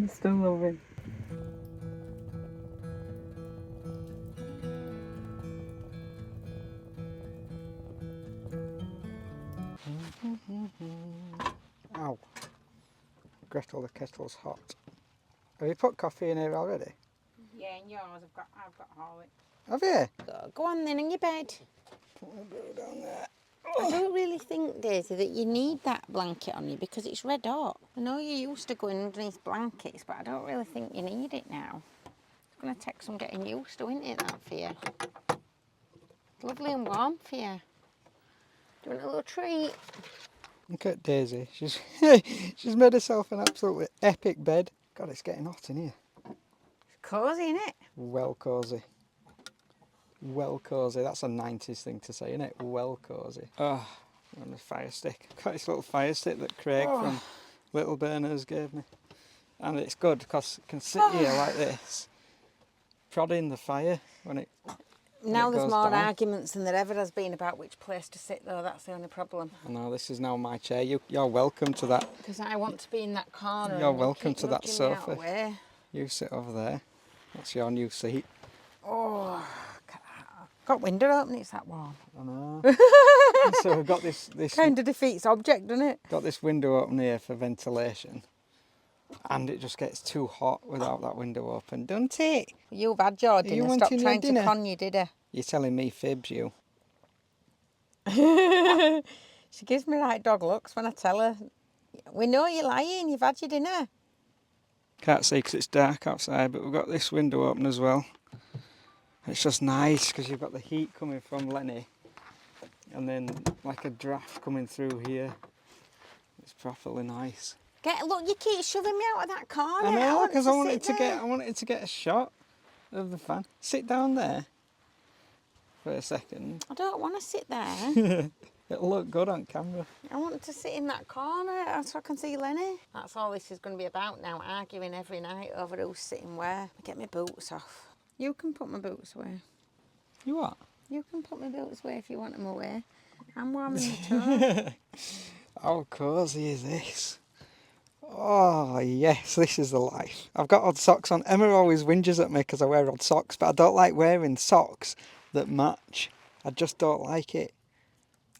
Still loving. Ow. Gretel, the kettle's hot. Have you put coffee in here already? Yeah, in yours I've got all it. Have you? Go on then in your bed. Put my brew down there. I don't really think, Daisy, that you need that blanket on you because it's red hot. I know you're used to going underneath blankets, but I don't really think you need it now. It's going to take some getting used to, isn't it, that for you? It's lovely and warm for you. Do you want a little treat? Look at Daisy. She's made herself an absolutely epic bed. God, it's getting hot in here. It's cosy, isn't it? Well cosy. Well cosy. That's a 90s thing to say, isn't it? Well cosy. Oh, and a fire stick. Got this little fire stick that Craig from Little Burners gave me. And it's good because I can sit here like this, prodding the fire when it Now there's more down. arguments than there ever has been about which place to sit, though. That's the only problem. I know, this is now my chair. You're welcome to that. Because I want to be in that corner. You're and welcome keep to that nudging me out of sofa. the way. You sit over there. That's your new seat. Oh, got window open, it's that warm. I know. So we've got this Kind of defeats object, doesn't it? got this window open here for ventilation, and it just gets too hot without that window open, doesn't it? You've had your dinner. Stop wanting your trying dinner? to con you, did I? You're telling me fibs, you. She gives me like dog looks when I tell her. We know you're lying, you've had your dinner. Can't see because it's dark outside, but we've got this window open as well. It's just nice because you've got the heat coming from Lenny, and then like a draft coming through here. It's properly nice. Look, you keep shoving me out of that corner. I know, because I wanted wanted to get a shot of the fan. Sit down there for a second. I don't want to sit there. It'll look good on camera. I want to sit in that corner so I can see Lenny. That's all this is going to be about now, arguing every night over who's sitting where. Get my boots off. You can put my boots away. You what? You can put my boots away if you want them away. I'm warming my toes. How cosy is this? Oh yes, this is the life. I've got odd socks on. Emma always whinges at me because I wear odd socks, but I don't like wearing socks that match. I just don't like it.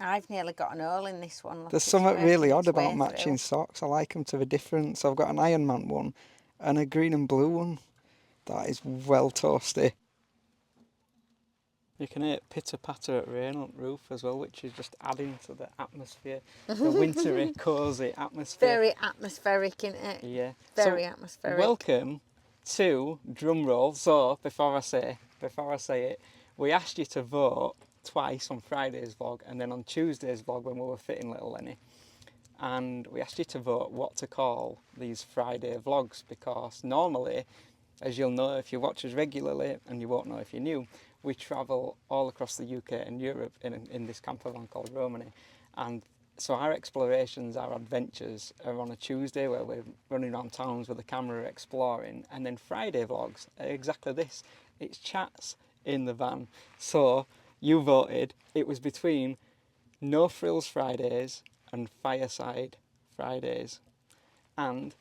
I've nearly got an hole in this one. Look, There's it's something working really its odd about way matching through. socks. I like them to be different. So I've got an Iron Man one and a green and blue one. That is well toasty. You can hear pitter patter at rain on the roof as well, which is just adding to the atmosphere, the wintry, cosy atmosphere. Very atmospheric, isn't it? Yeah. Very So, atmospheric. welcome to drum roll. So before I say it, we asked you to vote twice on Friday's vlog and then on Tuesday's vlog when we were fitting little Lenny. And we asked you to vote what to call these Friday vlogs, because normally, as you'll know if you watch us regularly, and you won't know if you're new, we travel all across the UK and Europe in this camper van called Romany. And so our explorations, our adventures are on a Tuesday where we're running around towns with a camera exploring, and then Friday vlogs are exactly this. It's chats in the van. So you voted, it was between No Frills Fridays and Fireside Fridays. And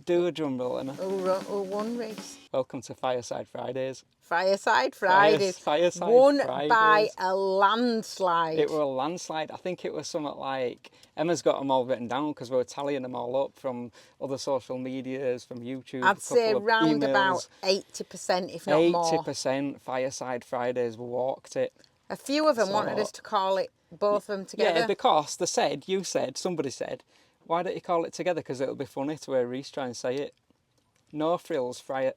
do a drum roll, Emma. Oh, one Reese. Welcome to Fireside Fridays. Fireside Fridays. Fireside Won Fridays. by a landslide. It were a landslide. I think it was something like, Emma's got them all written down because we were tallying them all up from other social medias, from YouTube. I'd say of round emails. about 80%, if not more. 80% Fireside Fridays walked it. A few of them wanted us to call it both of them together. Yeah, because somebody said, why don't you call it together? Because it'll be funny to hear Reese try and say it. No Frills Friday.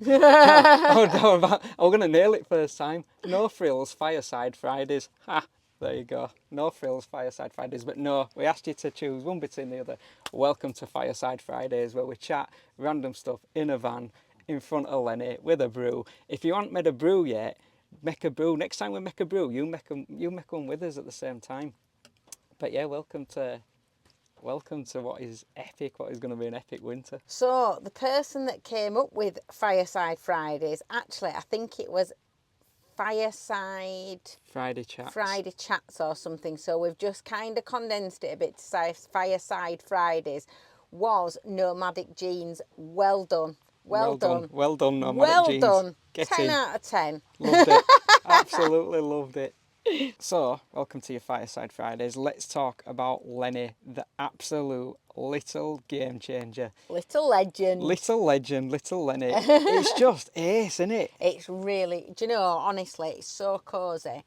I'm going to nail it first time. No Frills Fireside Fridays. Ha! There you go. No frills, Fireside Fridays. But no, we asked you to choose one between the other. Welcome to Fireside Fridays, where we chat random stuff in a van in front of Lenny with a brew. If you haven't made a brew yet, make a brew. Next time we make a brew, you make one with us at the same time. But yeah, welcome to what is epic, what is going to be an epic winter. So the person that came up with Fireside Fridays, actually, I think it was Fireside Friday chats or something. So we've just kind of condensed it a bit to say Fireside Fridays, was Nomadic Jeans. Well done. Well done. Well done, Nomadic Well Jeans. done. Get 10 in. out of 10. Loved it. Absolutely loved it. So, welcome to your Fireside Fridays. Let's talk about Lenny, the absolute little game changer. Little legend. Little legend, little Lenny. It's just ace, isn't it? It's really, do you know, honestly, it's so cosy.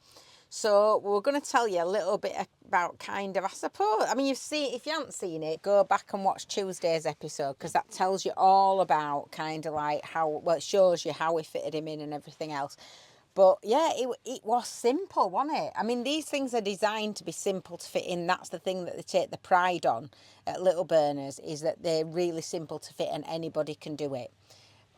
So we're going to tell you a little bit about kind of, I suppose, I mean, if you haven't seen it, go back and watch Tuesday's episode, because that tells you all about kind of like how, well, it shows you how we fitted him in and everything else. But yeah, it was simple, wasn't it? I mean, these things are designed to be simple to fit in. That's the thing that they take the pride on at Little Burners, is that they're really simple to fit and anybody can do it.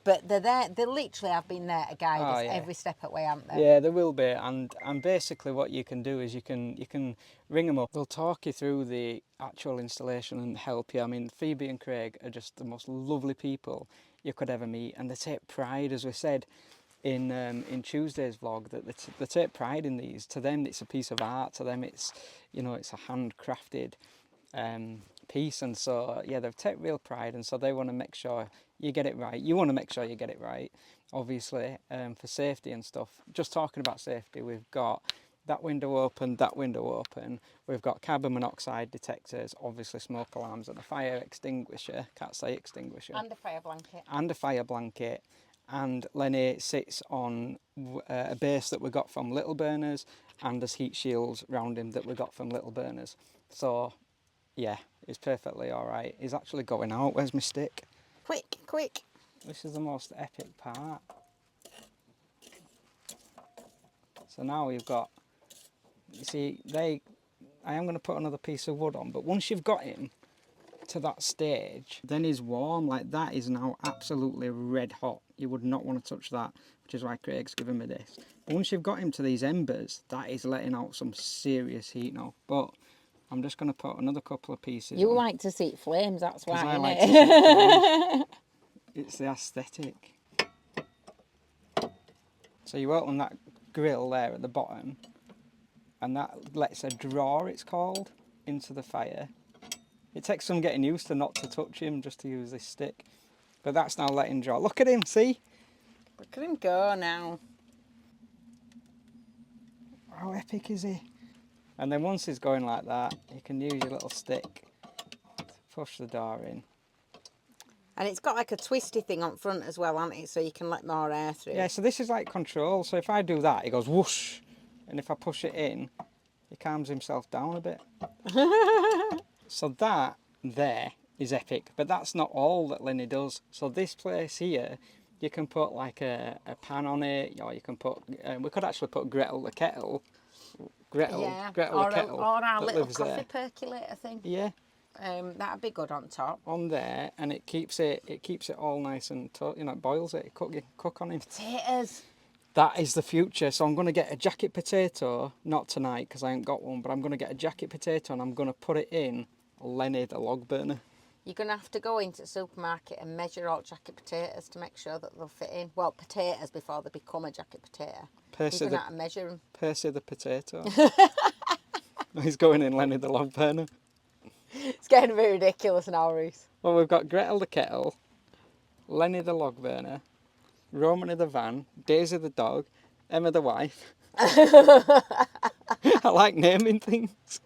But they're there. They literally have been there to guide us every step of the way, haven't they? Yeah, there will be, and basically what you can do is you can ring them up. They'll talk you through the actual installation and help you. I mean, Phoebe and Craig are just the most lovely people you could ever meet, and they take pride, as we said in Tuesday's vlog, that they take pride in these. To them, it's a piece of art. To them, it's it's a handcrafted piece, and so yeah, they take real pride, and so they want to make sure you get it right. You want to make sure you get it right, obviously, for safety and stuff. Just talking about safety, we've got that window open, that window open. We've got carbon monoxide detectors, obviously smoke alarms, and a fire extinguisher. Can't say extinguisher. And a fire blanket. And a fire blanket. And Lenny sits on a base that we got from Little Burners, and there's heat shields round him that we got from Little Burners. So, yeah, it's perfectly all right. He's actually going out. Where's my stick? Quick, quick. This is the most epic part. So now we've got, you see, I am going to put another piece of wood on, but once you've got him to that stage, then he's warm. Like, that is now absolutely red hot. You would not want to touch that, which is why Craig's giving me this. But once you've got him to these embers, that is letting out some serious heat now. But I'm just going to put another couple of pieces You on. like to see flames, that's why, I innit? like to see flames. It's the aesthetic. So you open that grill there at the bottom, and that lets a draw, it's called, into the fire. It takes some getting used to not to touch him, just to use this stick. But that's now letting draw. Look at him, see? Look at him go now. How epic is he? And then once he's going like that, you can use your little stick to push the door in. And it's got like a twisty thing on front as well, hasn't it? So you can let more air through. Yeah, so this is like control. So if I do that, it goes whoosh. And if I push it in, he calms himself down a bit. So that there is epic. But that's not all that Lenny does. So this place here, you can put like a pan on it, or you can put, we could actually put Gretel the kettle. Gretel the kettle. Or our that little lives coffee there. percolator thing. Yeah. That'd be good on top. On there, and it keeps it all nice and it boils it. Cook on it. Potatoes. That is the future. So I'm going to get a jacket potato, not tonight because I ain't got one, but I'm going to get a jacket potato and I'm going to put it in Lenny the log burner. You're going to have to go into the supermarket and measure out jacket potatoes to make sure that they'll fit in. Well, potatoes before they become a jacket potato. You're going to have to measure them. Percy the potato. He's going in Lenny the log burner. It's getting a bit ridiculous now, Reese. Well, we've got Gretel the kettle, Lenny the log burner, Romany the van, Daisy the dog, Emma the wife. I like naming things.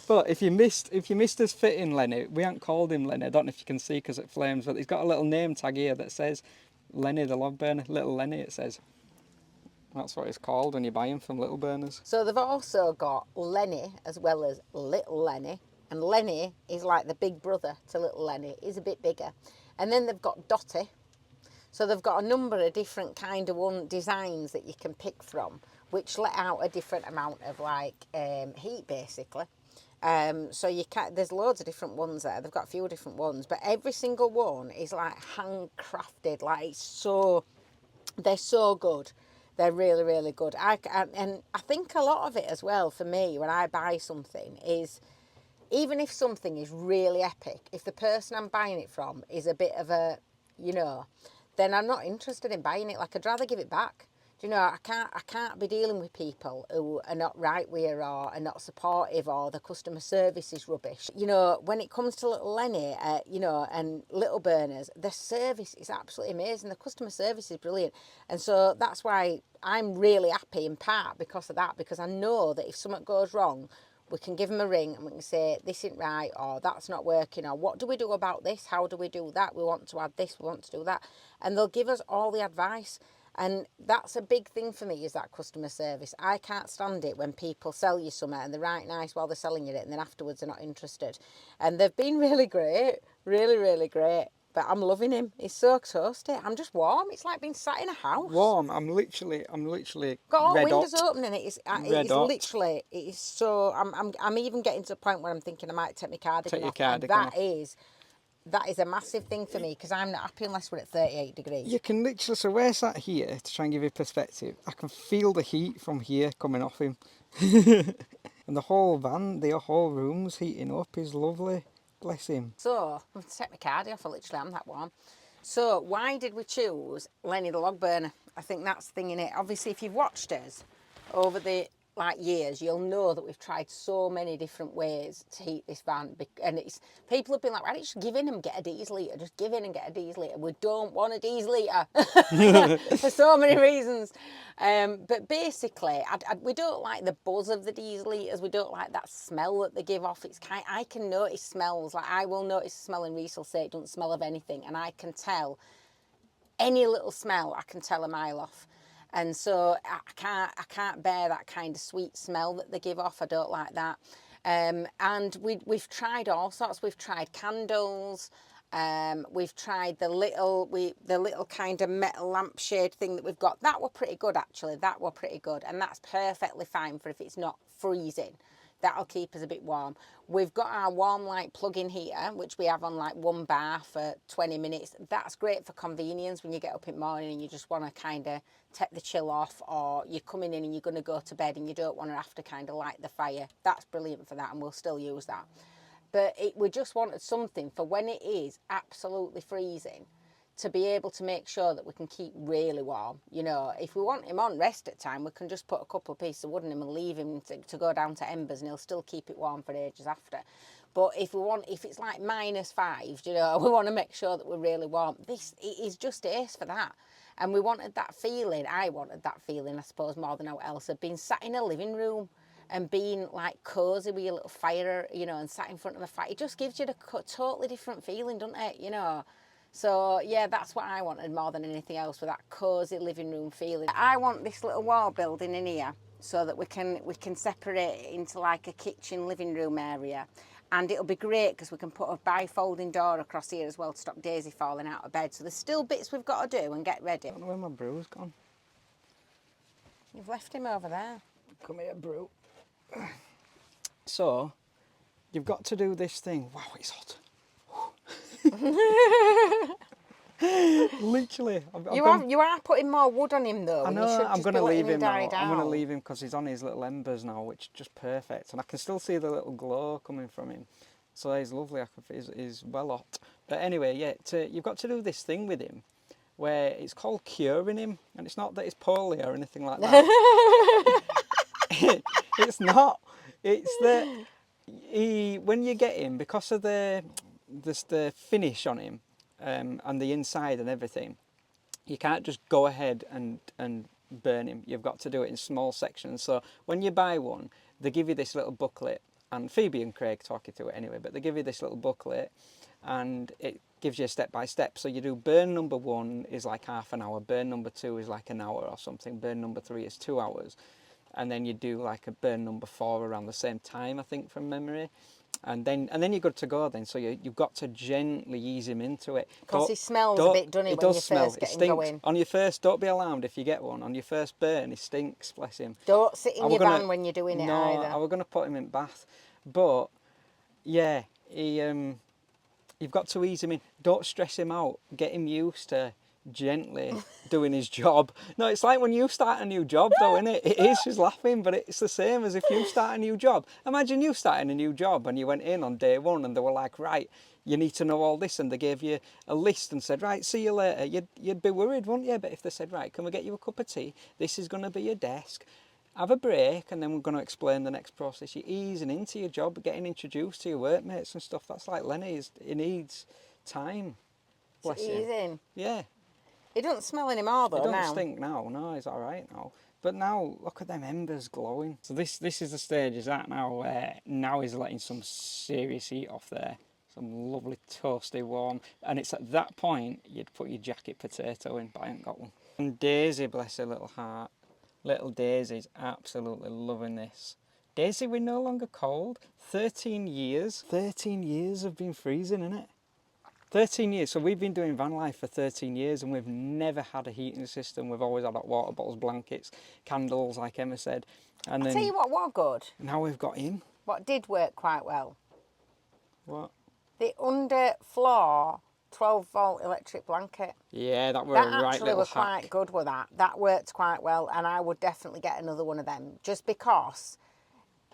But if you missed us fitting Lenny, we haven't called him Lenny. I don't know if you can see because it flames, but he's got a little name tag here that says Lenny the log burner. Little Lenny, it says. That's what it's called when you buy him from Little Burners. So they've also got Lenny as well as Little Lenny. And Lenny is like the big brother to Little Lenny. He's a bit bigger. And then they've got Dotty. So they've got a number of different kind of designs that you can pick from. which let out a different amount of like heat basically. So you can't, there's loads of different ones there. They've got a few different ones, but every single one is like handcrafted. Like it's so, they're so good. They're really, really good. And I think a lot of it as well for me when I buy something is, even if something is really epic, if the person I'm buying it from is a bit of a, you know, then I'm not interested in buying it. Like I'd rather give it back. Do you know, I can't be dealing with people who are not right with or are not supportive or the customer service is rubbish. You know, when it comes to little Lenny, you know, and little burners, the service is absolutely amazing. The customer service is brilliant. And so that's why I'm really happy in part because of that, because I know that if something goes wrong, we can give them a ring and we can say, this isn't right, or that's not working, or what do we do about this? How do we do that? We want to add this, we want to do that. And they'll give us all the advice. And that's a big thing for me, is that customer service. I can't stand it when people sell you something and they're right nice while they're selling you it and then afterwards they're not interested. And they've been really great, really, really great. But I'm loving him. He's so toasty. I'm just warm. It's like being sat in a house. Warm. I'm literally Got all red windows hot. open and it Red is hot. literally, it is so, I'm even getting to the point where I'm thinking I might take my cardigan Take your off. cardigan And off. that is a massive thing for me because I'm not happy unless we're at 38 degrees. You can literally, so we're sat here to try and give you perspective. I can feel the heat from here coming off him. And the whole van, the whole room's heating up. Is lovely. Bless him. So, I'm to take my cardigan off, literally, I'm that warm. So, why did we choose Lenny the log burner? I think that's the thing in it. Obviously, if you've watched us over the years, you'll know that we've tried so many different ways to heat this van, and it's, people have been like, why don't you just give in and get a diesel heater? Just give in and get a diesel heater. We don't want a diesel heater for so many reasons. But basically, we don't like the buzz of the diesel heaters. We don't like that smell that they give off. It's I can notice smells. Like I will notice a smell, and Reese will say it doesn't smell of anything, and I can tell any little smell. I can tell a mile off. And so I can't bear that kind of sweet smell that they give off. I don't like that. And we've tried all sorts. We've tried candles. We've tried the little kind of metal lampshade thing that we've got. That were pretty good actually. That were pretty good, and that's perfectly fine for if it's not freezing. That'll keep us a bit warm. We've got our warm light plug-in heater, which we have on like 1 bar for 20 minutes. That's great for convenience when you get up in the morning and you just want to kind of take the chill off, or you're coming in and you're going to go to bed and you don't want to have to kind of light the fire. That's brilliant for that, and we'll still use that. But we just wanted something for when it is absolutely freezing, to be able to make sure that we can keep really warm. You know, if we want him on rest at time, we can just put a couple of pieces of wood in him and leave him to go down to embers, and he'll still keep it warm for ages after. But if it's like -5, you know, we want to make sure that we're really warm. This is just ace for that. And we wanted that feeling, I wanted that feeling, I suppose, more than anyone else, of being sat in a living room and being like cosy with your little fire, you know, and sat in front of the fire. It just gives you a totally different feeling, doesn't it, you know? So yeah, that's what I wanted more than anything else, with that cosy living room feeling. I want this little wall building in here so that we can separate it into like a kitchen living room area, and it'll be great because we can put a bifolding door across here as well to stop Daisy falling out of bed. So there's still bits we've got to do and get ready. I don't know where my brew's gone. You've left him over there. Come here, brew. So, you've got to do this thing. Wow, it's hot. Literally. You are putting more wood on him though. I know, you should I'm going going to to leave him now. die I'm going to down. leave him because he's on his little embers now, which is just perfect. And I can still see the little glow coming from him. So he's lovely. He's well hot. But anyway, yeah, you've got to do this thing with him where it's called curing him. And it's not that he's poorly or anything like that. It's not. It's that when you get him, because of the finish on him and the inside and everything, you can't just go ahead and burn him. You've got to do it in small sections. So when you buy one, they give you this little booklet, and Phoebe and Craig talk you through it anyway, but they give you this little booklet and it gives you a step by step. So you do burn number 1 is like half an hour, burn number 2 is like an hour or something, burn number 3 is 2 hours. And then you do like a burn number 4 around the same time, I think, from memory. And then you're good to go then. So you've got to gently ease him into it. Because he smells a bit, doesn't he, it when does you smell. first It get him stinks. going? On your first, don't be alarmed if you get one. On your first burn, he stinks, bless him. Don't sit in I were your gonna, van when you're doing it no, either. I were going to put him in bath. But, yeah, you've got to ease him in. Don't stress him out. Get him used to gently doing his job. No, it's like when you start a new job though, isn't it? It is, she's laughing, but it's the same as if you start a new job. Imagine you starting a new job and you went in on day one and they were like, right, you need to know all this, and they gave you a list and said, right, see you later. You'd be worried, wouldn't you? But if they said, right, can we get you a cup of tea? This is going to be your desk. Have a break, and then we're going to explain the next process. You're easing into your job, getting introduced to your workmates and stuff. That's like Lenny. He needs time. Bless To him. ease in. Yeah. It doesn't smell anymore though It don't now. stink now. No, he's all right now. But now, look at them embers glowing. So this is the stage he's at now, where now he's letting some serious heat off there. Some lovely toasty warm. And it's at that point you'd put your jacket potato in, but I ain't got one. And Daisy, bless her little heart. Little Daisy's absolutely loving this. Daisy, we're no longer cold. 13 years. 13 years have been freezing, innit? 13 years. So we've been doing van life for 13 years and we've never had a heating system. We've always had hot water bottles, blankets, candles, like Emma said. And I'll then tell you what good. now we've got him. What did work quite well. What? The underfloor 12-volt electric blanket. Yeah, that were That a right actually little was hack. quite good with that. That worked quite well, and I would definitely get another one of them just because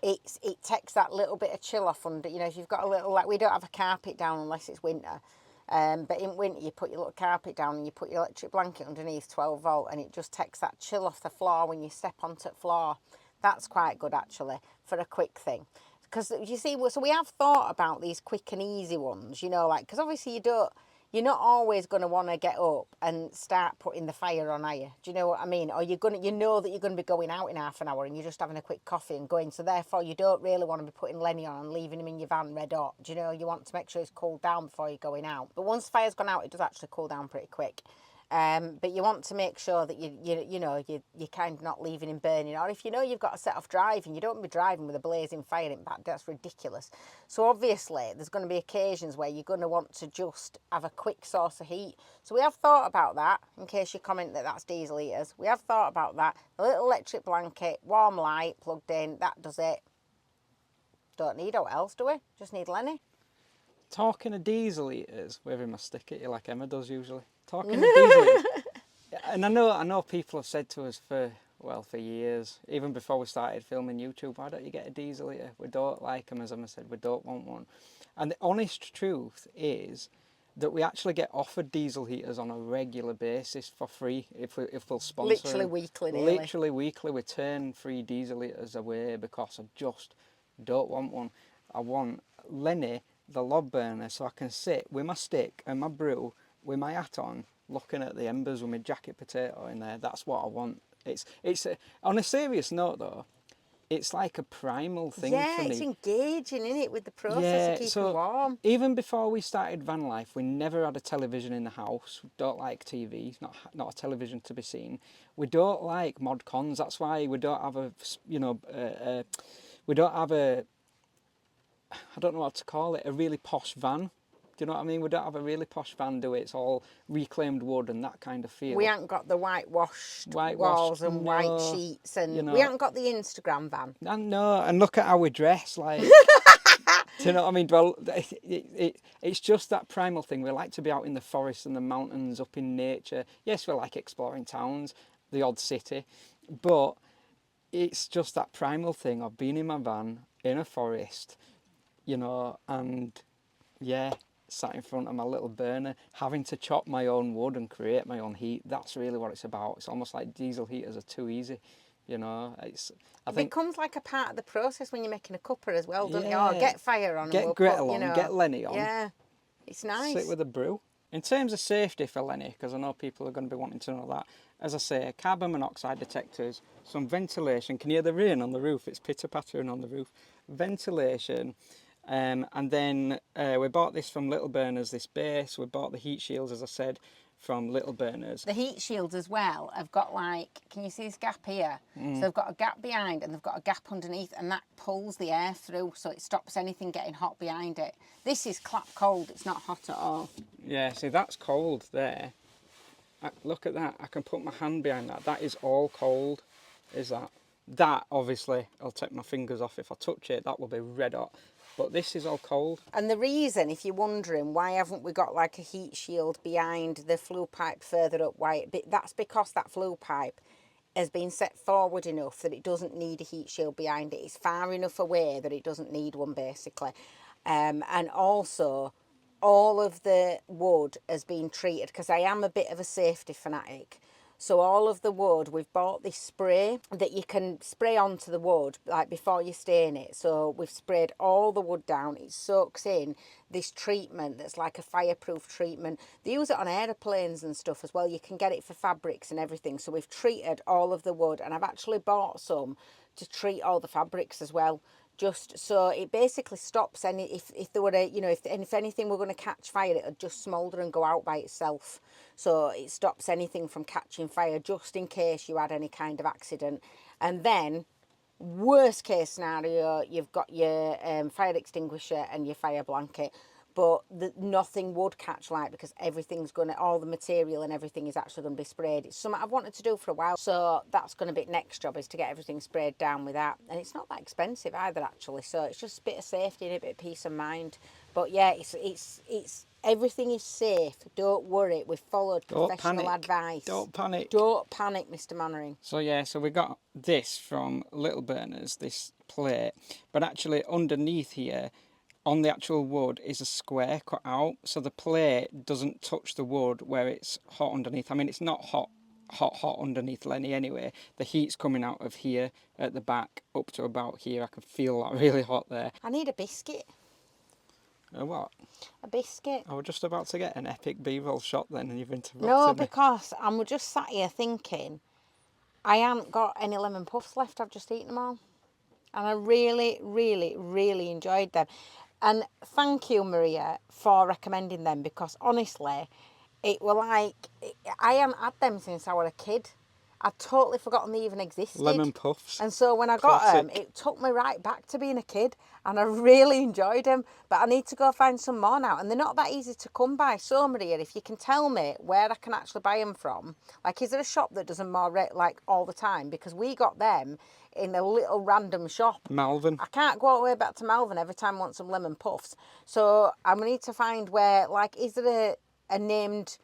it takes that little bit of chill off under. You know, if you've got a little, like, we don't have a carpet down unless it's winter. But in winter, you put your little carpet down and you put your electric blanket underneath 12 volt, and it just takes that chill off the floor when you step onto the floor. That's quite good actually for a quick thing. Because you see, so we have thought about these quick and easy ones, you know, like, because obviously you're not always going to want to get up and start putting the fire on, are you? Do you know what I mean? Or you know that you're going to be going out in half an hour and you're just having a quick coffee and going. So therefore, you don't really want to be putting Lenny on and leaving him in your van red hot. Do you know? You want to make sure he's cooled down before you're going out. But once the fire's gone out, it does actually cool down pretty quick. But you want to make sure that you're kind of not leaving him burning. Or if you know you've got to set off driving, you don't be driving with a blazing fire in back. That's ridiculous. So obviously there's going to be occasions where you're going to want to just have a quick source of heat. So we have thought about that, in case you comment that that's diesel heaters. We have thought about that. A little electric blanket, warm light plugged in, that does it. Don't need what else, do we? Just need Lenny. Talking of diesel heaters, waving my stick at you like Emma does usually. Talking of diesel heaters, and I know people have said to us for years, even before we started filming YouTube, why don't you get a diesel heater? We don't like them, as Emma said, we don't want one. And the honest truth is that we actually get offered diesel heaters on a regular basis for free if we'll sponsor Literally them. weekly, nearly. Literally weekly, we turn free diesel heaters away because I just don't want one. I want Lenny, the lob burner, so I can sit with my stick and my brew with my hat on, looking at the embers with my jacket potato in there. That's what I want. On a serious note though, it's like a primal thing for me. Yeah, it's engaging, isn't it, with the process of keeping warm. Even before we started van life, we never had a television in the house. We don't like TV, not a television to be seen. We don't like mod cons. That's why we don't have we don't have a, I don't know what to call it, a really posh van. Do you know what I mean? We don't have a really posh van, do we? It's all reclaimed wood and that kind of feel. We haven't got the whitewashed walls and white sheets, and we haven't got the Instagram van. No, and look at how we dress, like. Do you know what I mean? Well, it's just that primal thing. We like to be out in the forest and the mountains, up in nature. Yes, we like exploring towns, the odd city, but it's just that primal thing of being in my van, in a forest, you know, and yeah, sat in front of my little burner, having to chop my own wood and create my own heat. That's really what it's about. It's almost like diesel heaters are too easy, you know. It becomes like a part of the process when you're making a cuppa as well, doesn't it? Yeah. Oh, get fire on. Get Gretel on, get Lenny on. Yeah, it's nice. Sit with a brew. In terms of safety for Lenny, because I know people are going to be wanting to know that, as I say, carbon monoxide detectors, some ventilation. Can you hear the rain on the roof? It's pitter-pattering on the roof. Ventilation. And then we bought this from Little Burners, this base. We bought the heat shields, as I said. from little burners. The heat shields as well have got like, can you see this gap here? So they've got a gap behind and they've got a gap underneath, and that pulls the air through, so it stops anything getting hot behind it. This is clap cold, it's not hot at all. Yeah, see, that's cold there. Look at that, I can put my hand behind that. That is all cold, is that? That, obviously, I'll take my fingers off if I touch it. That will be red hot. But this is all cold. And the reason, if you're wondering, why haven't we got like a heat shield behind the flue pipe further up, that's because that flue pipe has been set forward enough that it doesn't need a heat shield behind it. It's far enough away that it doesn't need one, basically. And also, all of the wood has been treated, because I am a bit of a safety fanatic. So all of the wood, we've bought this spray that you can spray onto the wood, like before you stain it. So we've sprayed all the wood down. It soaks in this treatment that's like a fireproof treatment. They use it on aeroplanes and stuff as well. You can get it for fabrics and everything. So we've treated all of the wood, and I've actually bought some to treat all the fabrics as well. Just so it basically stops any, if there were a, you know, if anything were going to catch fire, it would just smoulder and go out by itself. So it stops anything from catching fire, just in case you had any kind of accident. And then, worst case scenario, you've got your fire extinguisher and your fire blanket. But nothing would catch light, because everything's going to, all the material and everything is actually going to be sprayed. It's something I've wanted to do for a while. So that's going to be next job, is to get everything sprayed down with that. And it's not that expensive either, actually. So it's just a bit of safety and a bit of peace of mind. But yeah, it's everything is safe. Don't worry. We've followed professional advice. Don't panic. Don't panic, Mr. Mannering. So yeah, so we got this from Little Burners, this plate. But actually underneath here, on the actual wood, is a square cut out, so the plate doesn't touch the wood where it's hot underneath. I mean, it's not hot underneath Lenny anyway. The heat's coming out of here at the back up to about here. I can feel that really hot there. I need a biscuit. A what? A biscuit. I was just about to get an epic B-roll shot then, and you've interrupted No, me. because I'm just sat here thinking, I haven't got any lemon puffs left. I've just eaten them all. And I really, really, really enjoyed them. And thank you, Maria, for recommending them, because honestly, it were like, I haven't had them since I was a kid. I'd totally forgotten they even existed. Lemon puffs. And so when I got them, it took me right back to being a kid, and I really enjoyed them. But I need to go find some more now, and they're not that easy to come by. So Maria, if you can tell me where I can actually buy them from, like, is there a shop that does them more like all the time? Because we got them in a little random shop. Malvern. I can't go all the way back to Malvern every time I want some lemon puffs. So I need to find where, like, is there a named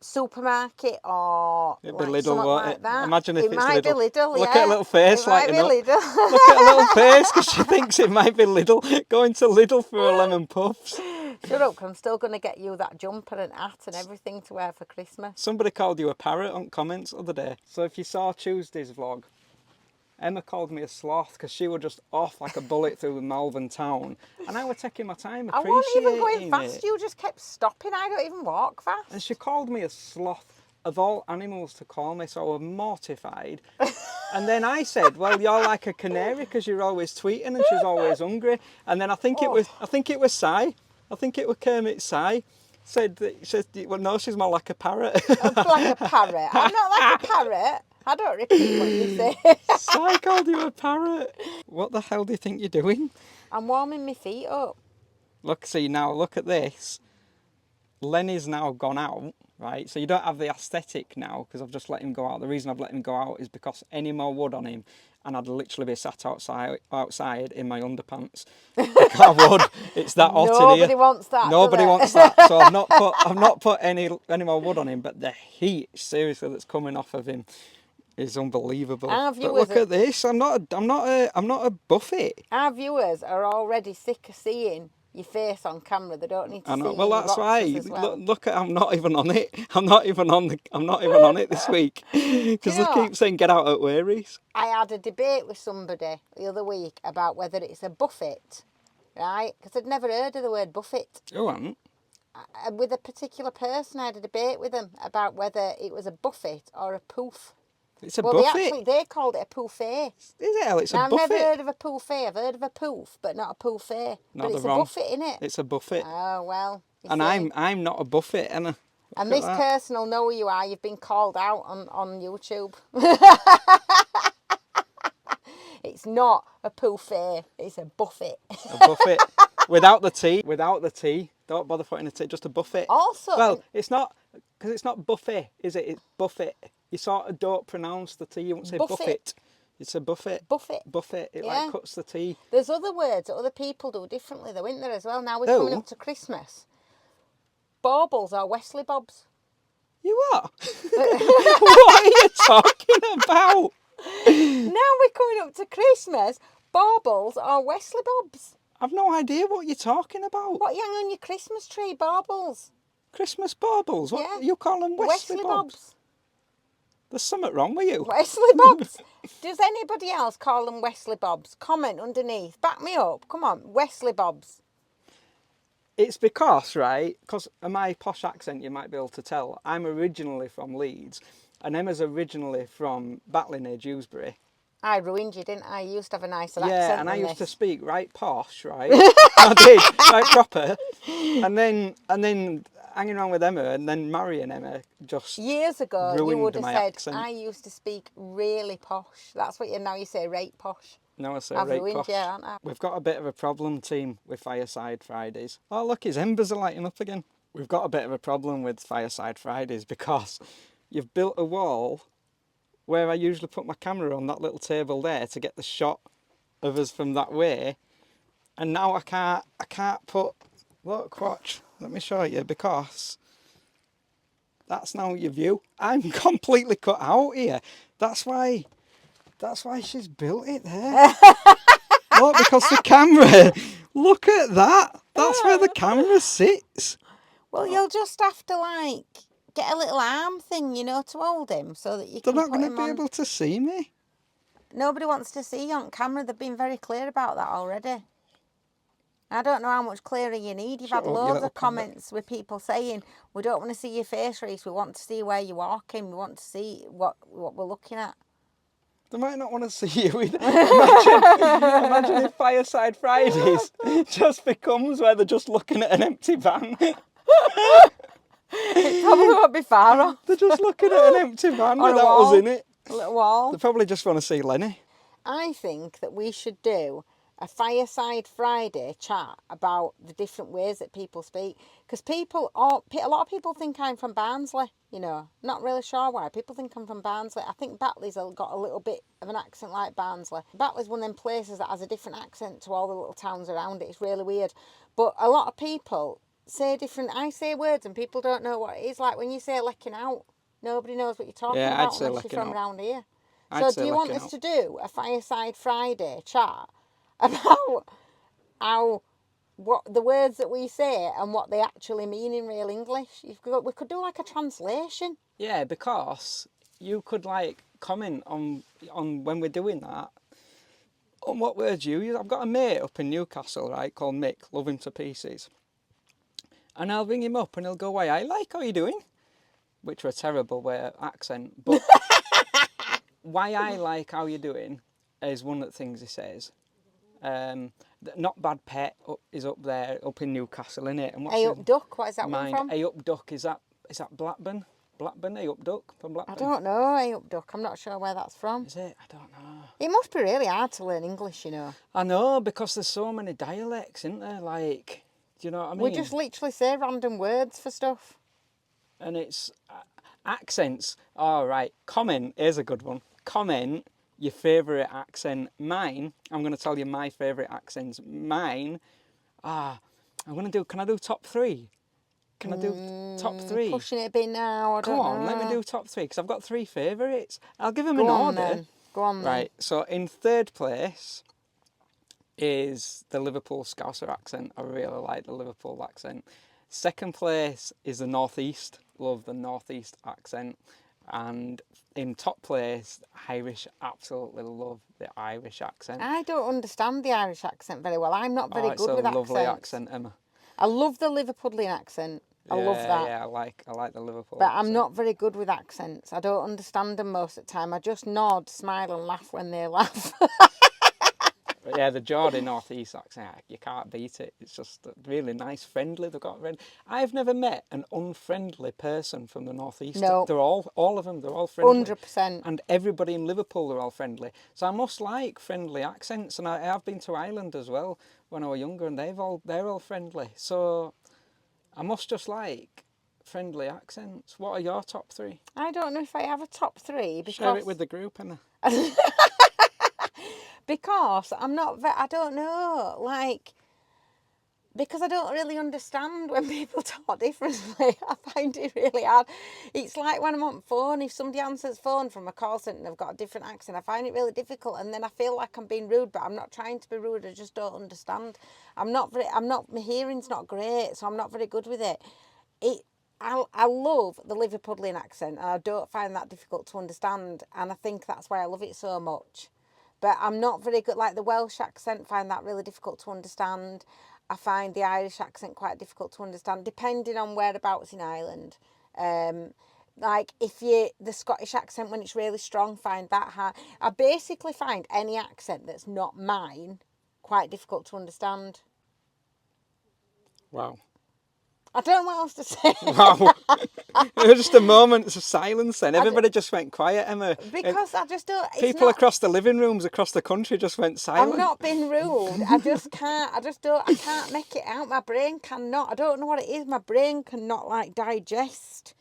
supermarket or It'd be like Lidl, something won't like it? that? Imagine if it it's might Lidl. Be Lidl. Look Yeah. at a little face, it like, might you be know. Lidl. Look at a little face, because she thinks it might be Lidl. Going to Lidl for a lemon puffs. Shut up, 'cause I'm still going to get you that jumper and hat and everything to wear for Christmas. Somebody called you a parrot on comments the other day. So if you saw Tuesday's vlog, Emma called me a sloth because she was just off like a bullet through the Malvern town. And I was taking my time I appreciating wasn't even going fast, it. you just kept stopping. I don't even walk fast. And she called me a sloth, of all animals to call me, so I was mortified. And then I said, well, you're like a canary because you're always tweeting and she's always hungry. And then I think it was Si. I think it was Kermit Si. Said, well, no, she's more like a parrot. Like a parrot. I'm not like a parrot. I don't repeat what you say. Si called you a parrot. What the hell do you think you're doing? I'm warming my feet up. Look, see now, look at this. Lenny's now gone out, right? So you don't have the aesthetic now because I've just let him go out. The reason I've let him go out is because any more wood on him and I'd literally be sat outside in my underpants. Because I would. It's that hot in here. Nobody wants that. Nobody wants that. So I've not put any more wood on him, but the heat, seriously, that's coming off of him is unbelievable. But look at this. I'm not a buffet. Our viewers are already sick of seeing your face on camera. They don't need to see. Well, that's why. Well. Look at, I'm not even on it. I'm not even on it this week because they keep saying get out at where, Reese. I had a debate with somebody the other week about whether it's a buffet, right? Because I'd never heard of the word buffet. Oh, I haven't. With a particular person, I had a debate with them about whether it was a buffet or a poof. It's a buffet. They called it a poufet. Is it? It's a buffet. I've never heard of a buffet. I've heard of a poof, but not a buffet. No, but it's they're a wrong. buffet, innit? It's a buffet. Oh, well. And I'm not a buffet, and And Look this at that. person will know who you are. You've been called out on YouTube. It's not a buffet, it's a buffet. A buffet. Without the tea. Without the tea. Don't bother putting the tea, just a buffet. Also, Well, it's not, because it's not buffet, is it? It's buffet. You sort of don't pronounce the tea. You won't say Buffet. buffet. It's a buffet. Buffet. Buffet. It Yeah. like cuts the tea. There's other words that other people do differently though, isn't there, as well? Now we're Who? coming up to Christmas. Baubles are Wesley Bobs. You are? What are you talking about? Now we're coming up to Christmas. Baubles are Wesley Bobs. I've no idea what you're talking about. What you hang on your Christmas tree? Baubles. Christmas baubles? What? Yeah. You call them Wesley Bobs? There's something wrong with you. Wesley Bobs. Does anybody else call them Wesley Bobs? Comment underneath. Back me up. Come on. Wesley Bobs. It's because, right, because of my posh accent, you might be able to tell, I'm originally from Leeds, and Emma's originally from Batley near Dewsbury. I ruined you, didn't I? You used to have a nicer accent. Yeah, and I than used to this. speak right posh, right? I did, right proper. And then hanging around with Emma and then marrying Emma just Years ago, you ruined would have my said, accent. I used to speak really posh. That's what now you say, right posh. Now I say I've right ruined posh. you, haven't I? We've got a bit of a problem, team, with Fireside Fridays. Oh, look, his embers are lighting up again. We've got a bit of a problem with Fireside Fridays because you've built a wall where I usually put my camera on that little table there to get the shot of us from that way. And now I can't put, look, watch, let me show you, because that's now your view. I'm completely cut out here. That's why she's built it there. Look, because the camera, look at that. That's where the camera sits. Well, you'll just have to, like, get a little arm thing, you know, to hold him so that you They're can not put going to him be on. able to see me. Nobody wants to see you on camera. They've been very clear about that already. I don't know how much clearer you need. You've Shut had up, you loads little of comments with people saying, we don't want to see your face, Reese. We want to see where you're walking. We want to see what we're looking at. They might not want to see you either. Imagine if Fireside Fridays just becomes where they're just looking at an empty van. It probably won't be far off. They're just looking at an empty van On a without wall. us in it. A little wall. They probably just want to see Lenny. I think that we should do a Fireside Friday chat about the different ways that people speak. Because a lot of people think I'm from Barnsley, you know. Not really sure why. People think I'm from Barnsley. I think Batley's got a little bit of an accent like Barnsley. Batley's one of them places that has a different accent to all the little towns around it. It's really weird. But a lot of people say different... I say words and people don't know what it is. Like when you say lecking out, nobody knows what you're talking Yeah, I'd about say unless you're lecking from out. around here. I'd So say do you want lecking us out. to do a Fireside Friday chat about what the words that we say and what they actually mean in real English? We could do like a translation. Yeah, because you could like comment on when we're doing that, on what words you use. I've got a mate up in Newcastle, right, called Mick, love him to pieces. And I'll ring him up and he'll go, "Why, I like how you doing?" Which were a terrible accent. But why I like how you doing is one of the things he says. Not Bad Pet is up there, up in Newcastle, innit? And what's Hey his up duck, what is that mind? one from? Hey up duck, is that Blackburn? Blackburn, hey up duck from Blackburn? I don't know, hey up duck. I'm not sure where that's from. Is it? I don't know. It must be really hard to learn English, you know. I know, because there's so many dialects, isn't there? Like, do you know what I mean? We just literally say random words for stuff. And it's accents. All right, comment, here's a good one. Comment your favourite accent. Mine, I'm going to tell you my favourite accents. Mine, can I do top three? Can I do top three? Pushing it a bit now, I don't know. Come on, let me do top three, because I've got three favourites. I'll give them Go an on order. then. Go on then. Right, so in third place is the Liverpool Scouser accent. I really like the Liverpool accent. Second place is the Northeast. Love the Northeast accent. And in top place, Irish. Absolutely love the Irish accent. I don't understand the Irish accent very well. I'm not very good with it's a lovely accents. accent, Emma. I love the Liverpudlian accent. I love that. Yeah, I like the Liverpool But accent. I'm not very good with accents. I don't understand them most of the time. I just nod, smile and laugh when they laugh. But yeah, the Geordie North East accent, you can't beat it. It's just really nice, friendly. They've got I've never met an unfriendly person from the North East. No. They're all of them. They're all friendly. 100%. And everybody in Liverpool are all friendly. So I must like friendly accents. And I have been to Ireland as well when I was younger, and they're all friendly. So I must just like friendly accents. What are your top 3? I don't know if I have a top 3 because... Share it with the group, and because I'm not... I don't know, like... Because I don't really understand when people talk differently. I find it really hard. It's like when I'm on the phone, if somebody answers phone from a call centre and they've got a different accent, I find it really difficult, and then I feel like I'm being rude, but I'm not trying to be rude, I just don't understand. My hearing's not great, so I'm not very good with it. I love the Liverpudlian accent, and I don't find that difficult to understand, and I think that's why I love it so much. But I'm not very good, like the Welsh accent, find that really difficult to understand. I find the Irish accent quite difficult to understand, depending on whereabouts in Ireland. Like the Scottish accent, when it's really strong, find that hard. I basically find any accent that's not mine quite difficult to understand. wow. I don't know what else to say. Wow. There was just a moment of silence then. Everybody just went quiet, Emma. Because I just don't... People across the living rooms across the country just went silent. I'm not being rude. I just can't. I can't make it out. My brain cannot. I don't know what it is. My brain cannot like digest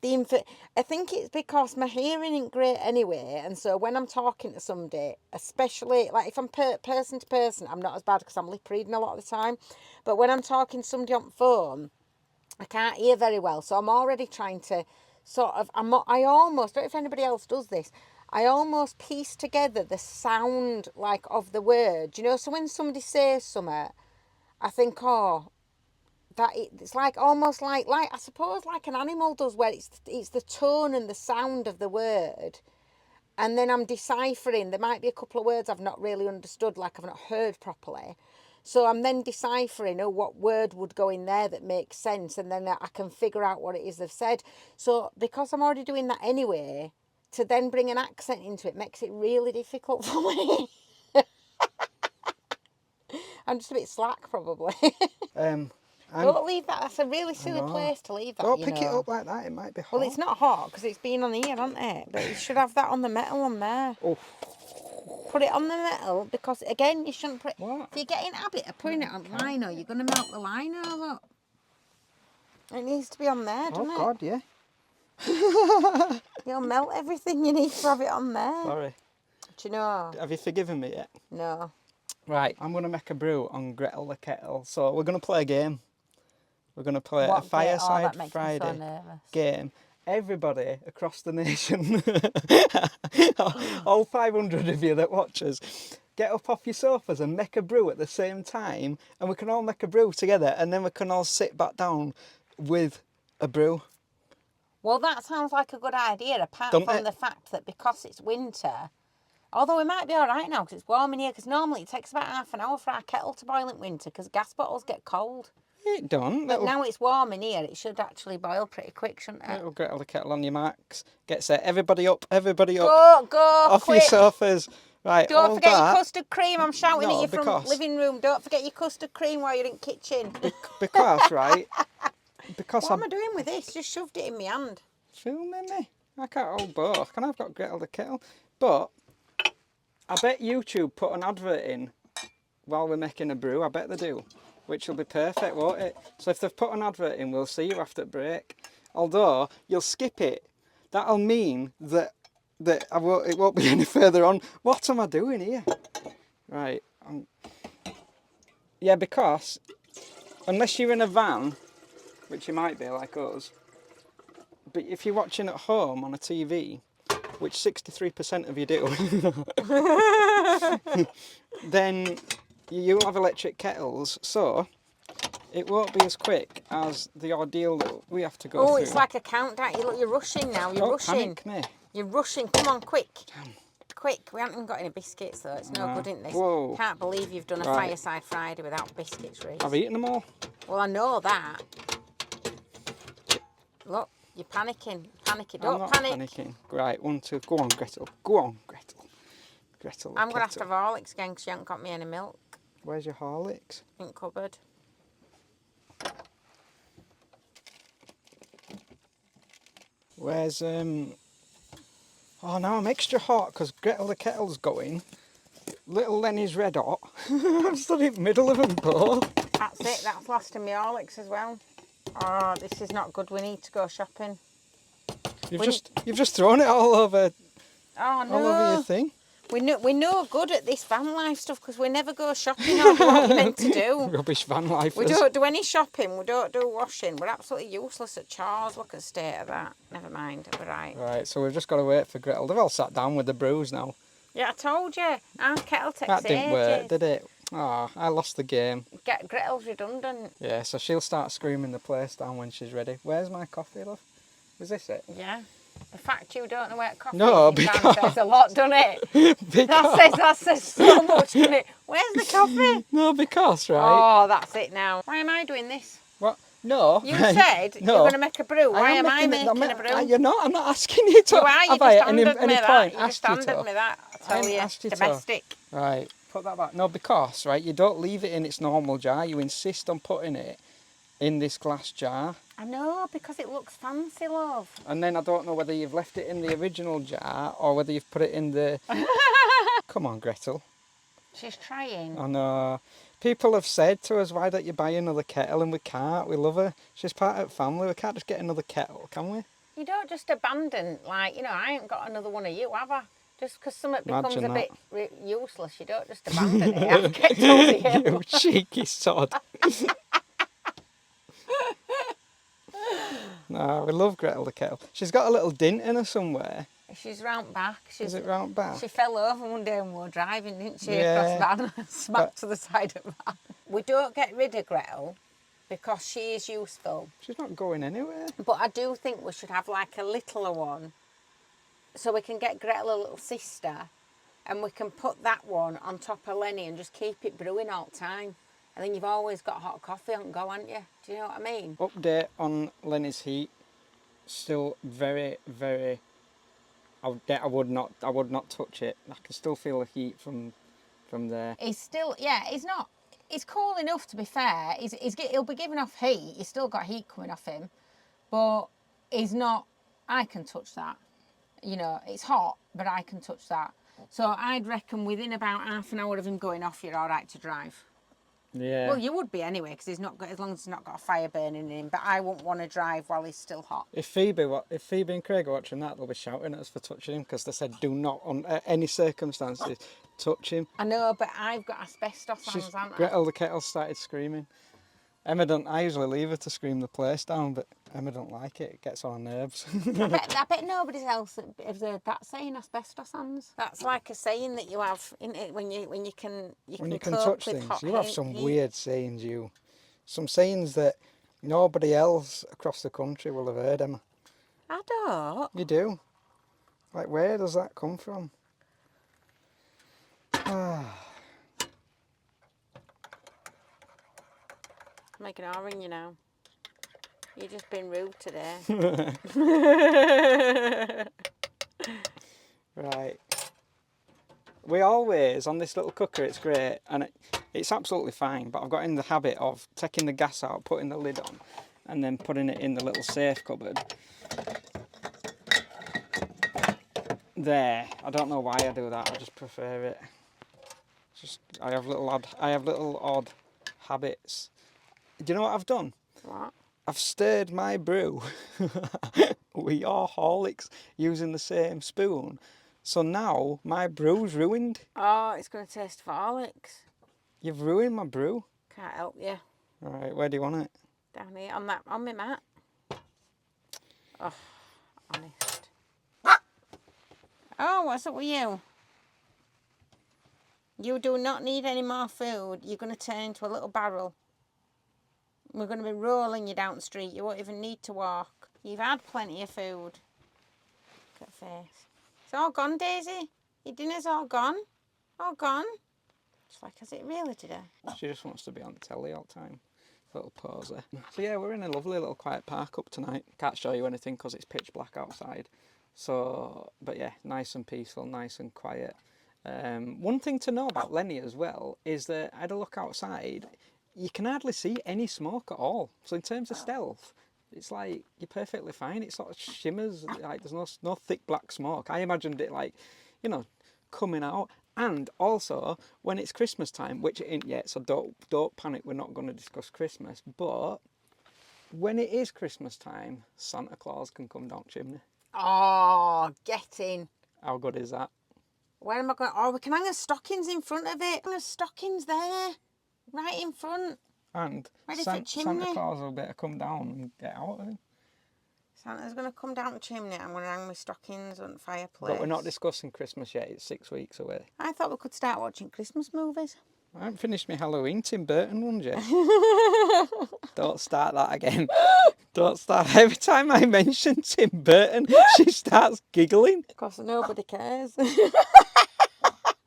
the info. I think it's because my hearing isn't great anyway, and so when I'm talking to somebody, especially like if I'm person to person, I'm not as bad because I'm lip reading a lot of the time. But when I'm talking to somebody on the phone, I can't hear very well, so I'm already trying to sort of... I almost, I don't know if anybody else does this, I almost piece together the sound like of the word, you know. So when somebody says something, I think, oh, that it's like almost like I suppose like an animal does, where it's the tone and the sound of the word, and then I'm deciphering. There might be a couple of words I've not really understood, like I've not heard properly. So I'm then deciphering, what word would go in there that makes sense, and then I can figure out what it is they've said. So because I'm already doing that anyway, to then bring an accent into it makes it really difficult for me. I'm just a bit slack, probably. Don't leave that. That's a really silly place to leave that. Don't pick it up like that. It might be hot. Well, it's not hot because it's been on here, hasn't it? But you should have that on the metal on there. Oh. Put it on the metal because, again, you shouldn't put it... What? If you get in habit of putting it on lino, you're going to melt the lino, look. It needs to be on there, doesn't it? Oh, God, yeah. You'll melt everything. You need to have it on there. Sorry. Do you know? Have you forgiven me yet? No. Right, I'm going to make a brew on Gretel the Kettle. So we're going to play a game. We're going to play What a Fireside that makes Friday me so nervous. game. Everybody across the nation, all 500 of you that watch us, get up off your sofas and make a brew at the same time, and we can all make a brew together, and then we can all sit back down with a brew. Well, that sounds like a good idea, apart from the fact that because it's winter, although we might be all right now because it's warm in here, because normally it takes about half an hour for our kettle to boil in winter because gas bottles get cold. It don't. But now it's warm in here, it should actually boil pretty quick, shouldn't it? Little Gretel the Kettle on your marks. Get set. Everybody up. Everybody up. Go, off quick. your sofas. Right, Don't forget that, your custard cream. I'm shouting at you from because, living room. Don't forget your custard cream while you're in kitchen. Because, right? Because what am I doing with this? Just shoved it in my hand. Filming me. I can't hold both. Can I've got Gretel the Kettle? But I bet YouTube put an advert in while we're making a brew. I bet they do. Which will be perfect, won't it? So if they've put an advert in, we'll see you after break. Although, you'll skip it. That'll mean that it won't be any further on. What am I doing here? Right. Yeah, because unless you're in a van, which you might be like us, but if you're watching at home on a TV, which 63% of you do, then you'll have electric kettles, so it won't be as quick as the ordeal that we have to go through. Oh, it's like a countdown. You're rushing now. You're rushing. Panic me. You're rushing. Come on, quick. Quick. We haven't even got any biscuits, though. It's no good, isn't this? Whoa. Can't believe you've done a Fireside Friday without biscuits, Reese. I've eaten them all. Well, I know that. Look, you're panicking. Don't I'm not panic. panicking. Right, 1, 2. Go on, Gretel. Go on, Gretel. Gretel. I'm going to have to have Horlicks again because you haven't got me any milk. Where's your Horlicks? In the cupboard. Where's Oh, now I'm extra hot because Gretel the kettle's going. Little Lenny's red hot. I'm stood in the middle of them both. That's it. That's lasting me Horlicks as well. Oh, this is not good. We need to go shopping. You've just thrown it all over. Oh no! All over your thing. We're no good at this van life stuff because we never go shopping or do what we're meant to do. Rubbish van life. We don't do any shopping. We don't do washing. We're absolutely useless at chores. Look at the state of that. Never mind. We're right. Right, so we've just got to wait for Gretel. They've all sat down with the brews now. Yeah, I told you. Our kettle takes That didn't work, ages. did it? Oh, I lost the game. Get Gretel's redundant. Yeah, so she'll start screaming the place down when she's ready. Where's my coffee, love? Was this it? Yeah. The fact you don't know where coffee No, is because... says a lot, doesn't it? because... That says so much, doesn't it? Where's the coffee? No, because, right? Oh, that's it now. Why am I doing this? What? No. You said no. you're going to make a brew. Why am I making a brew? You're not. I'm not asking you to. You are. You Have just I at handed any me that. point You asked just you handed to? me that. I tell I you, asked you to. domestic. Right. Put that back. No, because, right, you don't leave it in its normal jar. You insist on putting it in this glass jar. I know, because it looks fancy, love. And then I don't know whether you've left it in the original jar or whether you've put it in the... Come on, Gretel. She's trying. I know. People have said to us, why don't you buy another kettle? And we can't. We love her. She's part of the family. We can't just get another kettle, can we? You don't just abandon, like, you know, I ain't got another one of you, have I? Just because something becomes Imagine a bit useless, you don't just abandon it. I've kept over here. You cheeky sod. No, we love Gretel the kettle. She's got a little dint in her somewhere. She's round back. Is it round back? She fell over one day when we were driving, didn't she? Yeah. Across the van and smacked to the side of the van. We don't get rid of Gretel because she is useful. She's not going anywhere. But I do think we should have like a littler one so we can get Gretel a little sister and we can put that one on top of Lenny and just keep it brewing all the time. And then you've always got hot coffee on go, haven't you? Do you know what I mean? Update on Lenny's heat. Still very, very... I would not touch it. I can still feel the heat from there. He's still, yeah, he's not... He's cool enough, to be fair. He'll be giving off heat. He's still got heat coming off him. But he's not... I can touch that. You know, it's hot, but I can touch that. So I'd reckon within about half an hour of him going off, you're all right to drive. Yeah. Well, you would be anyway, because he's not got, as long as he's not got a fire burning in him. But I wouldn't want to drive while he's still hot. If Phoebe and Craig are watching that, they'll be shouting at us for touching him because they said do not, under any circumstances, touch him. I know, but I've got asbestos hands, haven't I? Gretel the kettle started screaming. Emma don't. I usually leave her to scream the place down, but Emma don't like it. It gets on her nerves. I bet nobody else has heard that saying, asbestos hands. That's like a saying that you have in it when you can touch things. You have some weird sayings. Some sayings that nobody else across the country will have heard, Emma. I don't. You do. Like, where does that come from? Making an ring, you know. You've just been rude today. Right. We always, on this little cooker, it's great, and it's absolutely fine, but I've got in the habit of taking the gas out, putting the lid on, and then putting it in the little safe cupboard. There. I don't know why I do that, I just prefer it. I have little odd habits. Do you know what I've done? What? I've stirred my brew with your Horlicks using the same spoon. So now my brew's ruined. Oh, it's going to taste of Horlicks. You've ruined my brew. Can't help you. Alright, where do you want it? Down here, on my mat. Oh, honest. Oh, what's up with you? You do not need any more food. You're going to turn into a little barrel. We're going to be rolling you down the street. You won't even need to walk. You've had plenty of food. Look at face. It's all gone, Daisy. Your dinner's all gone. All gone. It's like, has it really today? She just wants to be on the telly all the time. Little poser. So yeah, we're in a lovely little quiet park up tonight. Can't show you anything because it's pitch black outside. So, but yeah, nice and peaceful, nice and quiet. One thing to know about Lenny as well is that I had a look outside. You can hardly see any smoke at all. So in terms of stealth, it's like you're perfectly fine. It sort of shimmers, like there's no thick black smoke. I imagined it like, you know, coming out. And also when it's Christmas time, which it ain't yet, so don't panic. We're not going to discuss Christmas. But when it is Christmas time, Santa Claus can come down chimney. Oh, get in. How good is that? Where am I going? Oh, we can hang the stockings in front of it. Hang the stockings there, right in front. And Ready for chimney. Santa Claus will better come down and get out of him. Santa's going to come down the chimney. I'm going to hang my stockings on the fireplace. But we're not discussing Christmas yet. It's 6 weeks away. I thought we could start watching Christmas movies. I haven't finished my Halloween Tim Burton one yet. Don't start that again. Don't start. Every time I mention Tim Burton, she starts giggling. Because nobody cares.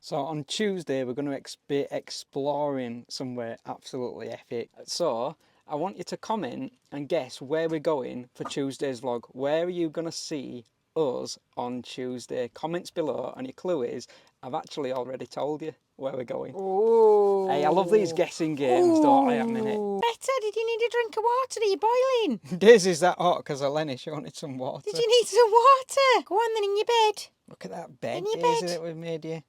So on Tuesday, we're going to be exploring somewhere absolutely epic. So I want you to comment and guess where we're going for Tuesday's vlog. Where are you going to see us on Tuesday? Comments below, and your clue is I've actually already told you where we're going. Ooh. Hey, I love these guessing games, don't I, at a minute? Better, did you need a drink of water? Are you boiling? Daisy's that hot because of Lenny. She wanted some water. Did you need some water? Go on then, in your bed. Look at that bed, In your Daisy, bed. that we've made you.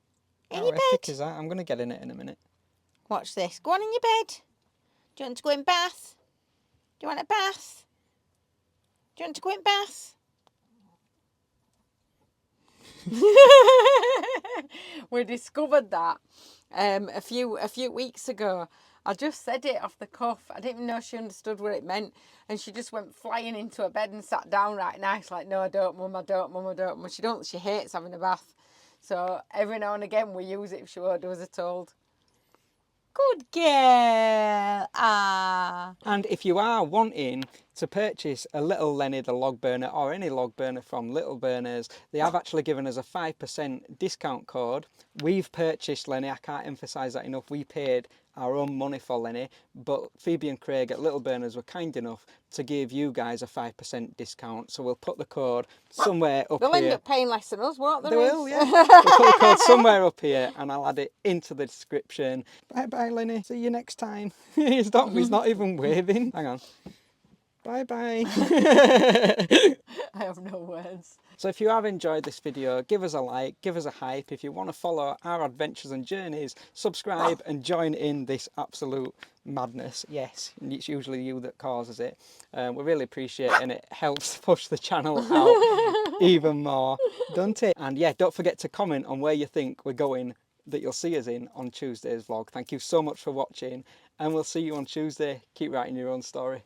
In How your epic bed. is that? I'm going to get in it in a minute. Watch this. Go on in your bed. Do you want to go in bath? Do you want a bath? Do you want to go in bath? We discovered that a few weeks ago. I just said it off the cuff. I didn't even know she understood what it meant, and she just went flying into her bed and sat down right nice, like, no, I don't, Mum, I don't, Mum, I don't. Mum, she hates having a bath. So every now and again we use it if she won't do as I told. Good girl. Ah. And if you are wanting to purchase a Little Lenny the log burner or any log burner from Little Burners, they have actually given us a 5% discount code. We've purchased Lenny, I can't emphasise that enough, we paid our own money for Lenny, but Phoebe and Craig at Little Burners were kind enough to give you guys a 5% discount, so we'll put the code somewhere up They'll here. end up paying less than us, won't they? They Reese? will, yeah. We'll put the code somewhere up here and I'll add it into the description. Bye bye, Lenny. See you next time. He's not even waving. Hang on. Bye bye. I have no words. So if you have enjoyed this video, give us a like, give us a hype. If you want to follow our adventures and journeys, subscribe and join in this absolute madness. Yes, it's usually you that causes it. We really appreciate it and it helps push the channel out even more, doesn't it? And yeah, don't forget to comment on where you think we're going that you'll see us in on Tuesday's vlog. Thank you so much for watching and we'll see you on Tuesday. Keep writing your own story.